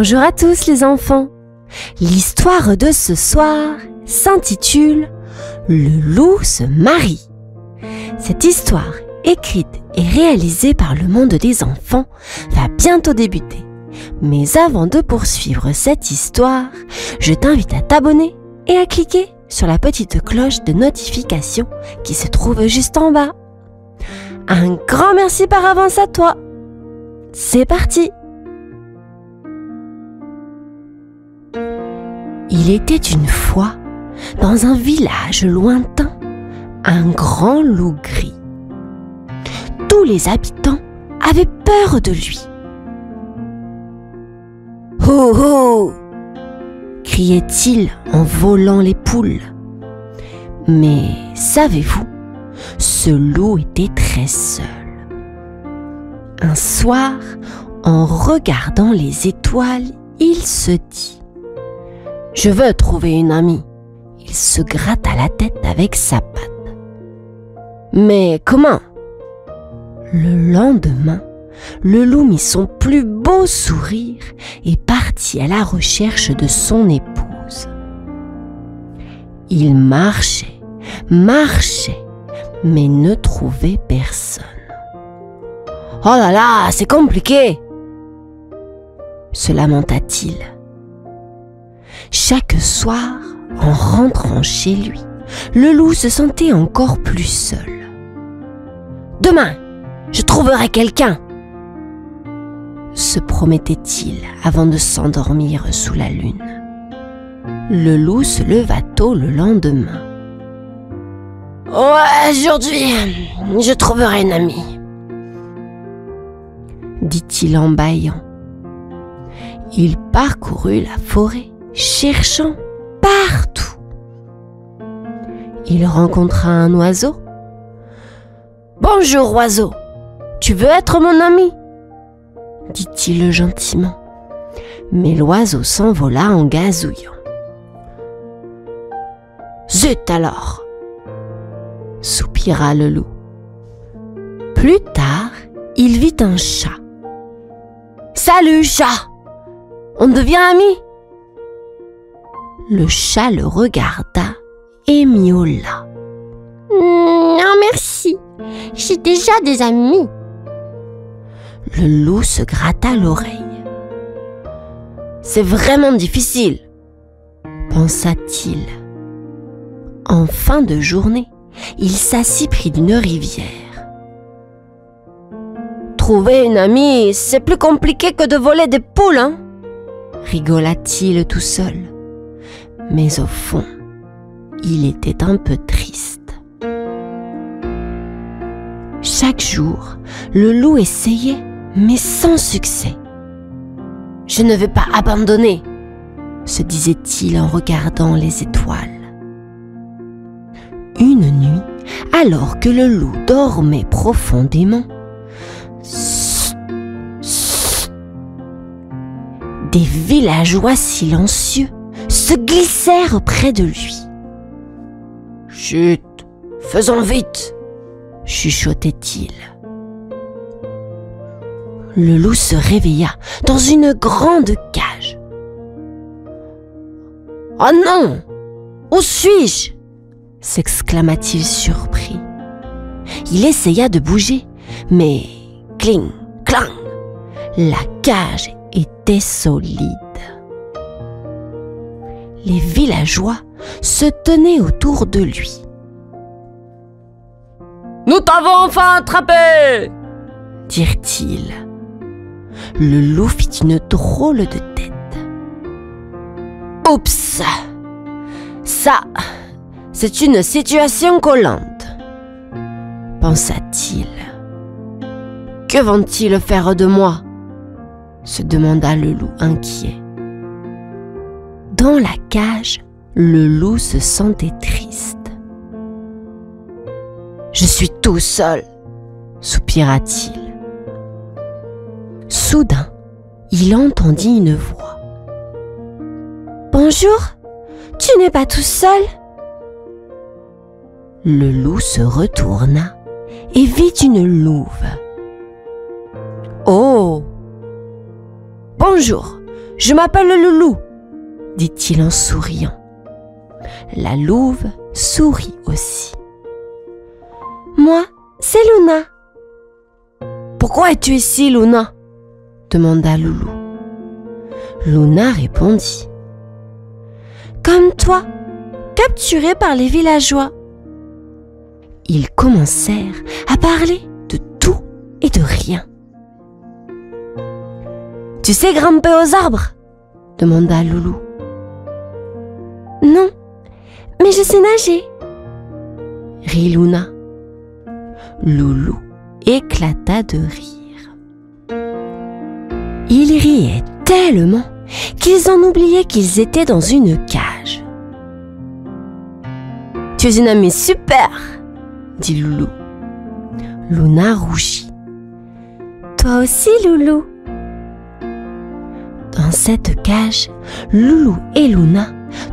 Bonjour à tous les enfants. L'histoire de ce soir s'intitule « Le loup se marie ». Cette histoire, écrite et réalisée par le monde des enfants, va bientôt débuter. Mais avant de poursuivre cette histoire, je t'invite à t'abonner et à cliquer sur la petite cloche de notification qui se trouve juste en bas. Un grand merci par avance à toi. C'est parti! Il était une fois, dans un village lointain, un grand loup gris. Tous les habitants avaient peur de lui. « Ho ho !» criait-il en volant les poules. Mais savez-vous, ce loup était très seul. Un soir, en regardant les étoiles, il se dit: je veux trouver une amie. Il se gratta la tête avec sa patte. Mais comment? Le lendemain, le loup mit son plus beau sourire et partit à la recherche de son épouse. Il marchait, mais ne trouvait personne. « Oh là là, c'est compliqué !» se lamenta-t-il. Chaque soir, en rentrant chez lui, le loup se sentait encore plus seul. « Demain, je trouverai quelqu'un !» se promettait-il avant de s'endormir sous la lune. Le loup se leva tôt le lendemain. « Aujourd'hui, je trouverai une amie !» dit-il en bâillant. Il parcourut la forêt, cherchant partout. Il rencontra un oiseau. « Bonjour oiseau, tu veux être mon ami ?» dit-il gentiment. Mais l'oiseau s'envola en gazouillant. « Zut alors !» soupira le loup. Plus tard, il vit un chat. « Salut chat, on devient amis ?» Le chat le regarda et miaula. « Non merci, j'ai déjà des amis. » Le loup se gratta l'oreille. « C'est vraiment difficile, » pensa-t-il. En fin de journée, il s'assit près d'une rivière. « Trouver une amie, c'est plus compliqué que de voler des poules, hein ?» rigola-t-il tout seul. Mais au fond, il était un peu triste. Chaque jour, le loup essayait, mais sans succès. « Je ne vais pas abandonner !» se disait-il en regardant les étoiles. Une nuit, alors que le loup dormait profondément, des villageois silencieux se glissèrent près de lui. « Chut, faisons vite !» chuchotait-il. Le loup se réveilla dans une grande cage. « Oh non! Où suis-je » s'exclama-t-il surpris. Il essaya de bouger, mais cling, clang, la cage était solide. Les villageois se tenaient autour de lui. « Nous t'avons enfin attrapé !» dirent-ils. Le loup fit une drôle de tête. « Oups! Ça, c'est une situation collante !» pensa-t-il. « Que vont-ils faire de moi ?» se demanda le loup inquiet. Dans la cage, le loup se sentait triste. « Je suis tout seul !» soupira-t-il. Soudain, il entendit une voix. « Bonjour, tu n'es pas tout seul ?» Le loup se retourna et vit une louve. « Oh ! Bonjour, Je m'appelle Loulou, dit-il en souriant. La louve sourit aussi. Moi, c'est Luna. Pourquoi es-tu ici, Luna? Demanda Loulou. Luna répondit. Comme toi, capturé par les villageois. Ils commencèrent à parler de tout et de rien. Tu sais grimper aux arbres? Demanda Loulou. Non, mais je sais nager, rit Luna. Loulou éclata de rire. Ils riaient tellement qu'ils en oubliaient qu'ils étaient dans une cage. Tu es une amie super, dit Loulou. Luna rougit. Toi aussi, Loulou. Dans cette cage, Loulou et Luna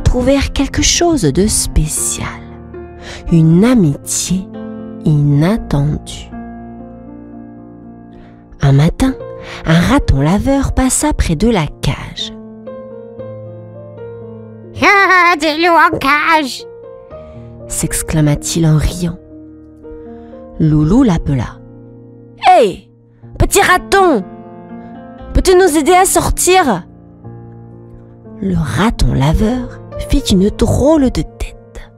trouvèrent quelque chose de spécial, une amitié inattendue. Un matin, un raton laveur passa près de la cage. « Ah, des loups en cage !» s'exclama-t-il en riant. Loulou l'appela. « Hé, petit raton, peux-tu nous aider à sortir ?» Le raton laveur fit une drôle de tête.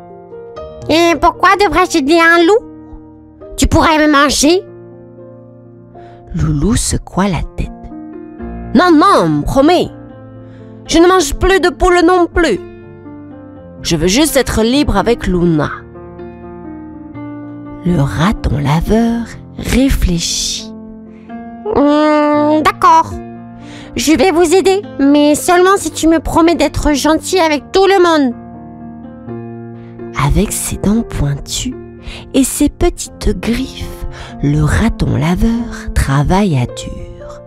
« Et pourquoi devrais-je aider un loup? Tu pourrais me manger ?» Loulou secoua la tête. « Non, non, promets, je ne mange plus de poules non plus. Je veux juste être libre avec Luna. » Le raton laveur réfléchit. « D'accord, je vais vous aider, mais seulement si tu me promets d'être gentil avec tout le monde. » Avec ses dents pointues et ses petites griffes, le raton laveur travailla dur.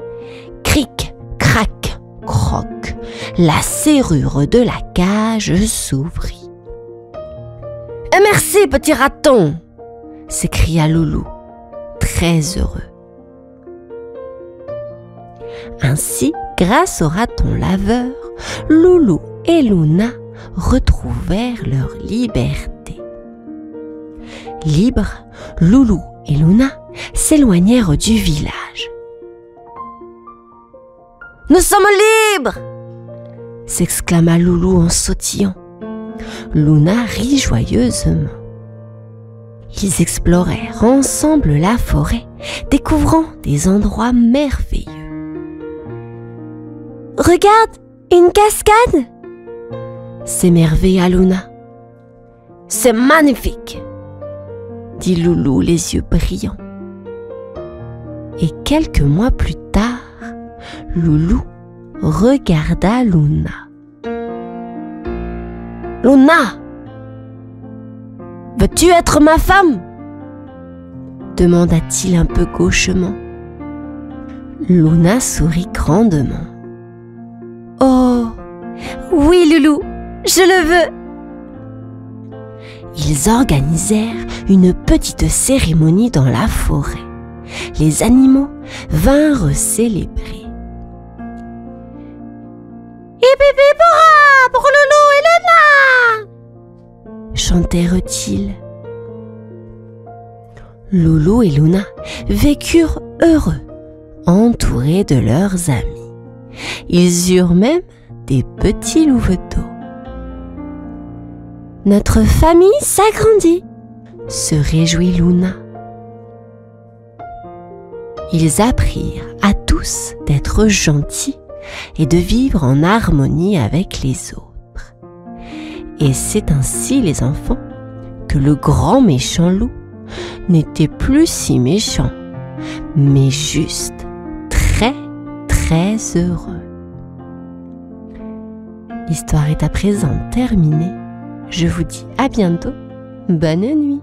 Cric, crac, croc, la serrure de la cage s'ouvrit. « Merci, petit raton !» s'écria Loulou, très heureux. Ainsi, grâce au raton laveur, Loulou et Luna retrouvèrent leur liberté. Libres, Loulou et Luna s'éloignèrent du village. « Nous sommes libres !» s'exclama Loulou en sautillant. Luna rit joyeusement. Ils explorèrent ensemble la forêt, découvrant des endroits merveilleux. « Regarde, une cascade !» s'émerveilla Luna. « C'est magnifique !» dit Loulou les yeux brillants. Et quelques mois plus tard, Loulou regarda Luna. « Luna, veux-tu être ma femme ?» demanda-t-il un peu gauchement. Luna sourit grandement. « Oh, oui Loulou, je le veux !» Ils organisèrent une petite cérémonie dans la forêt. Les animaux vinrent célébrer. « Hippipipora pour Loulou et Luna !» chantèrent-ils. Loulou et Luna vécurent heureux, entourés de leurs amis. Ils eurent même des petits louveteaux. « Notre famille s'agrandit !» se réjouit Luna. Ils apprirent à tous d'être gentils et de vivre en harmonie avec les autres. Et c'est ainsi, les enfants, que le grand méchant loup n'était plus si méchant, mais juste très, très heureux. L'histoire est à présent terminée. Je vous dis à bientôt. Bonne nuit.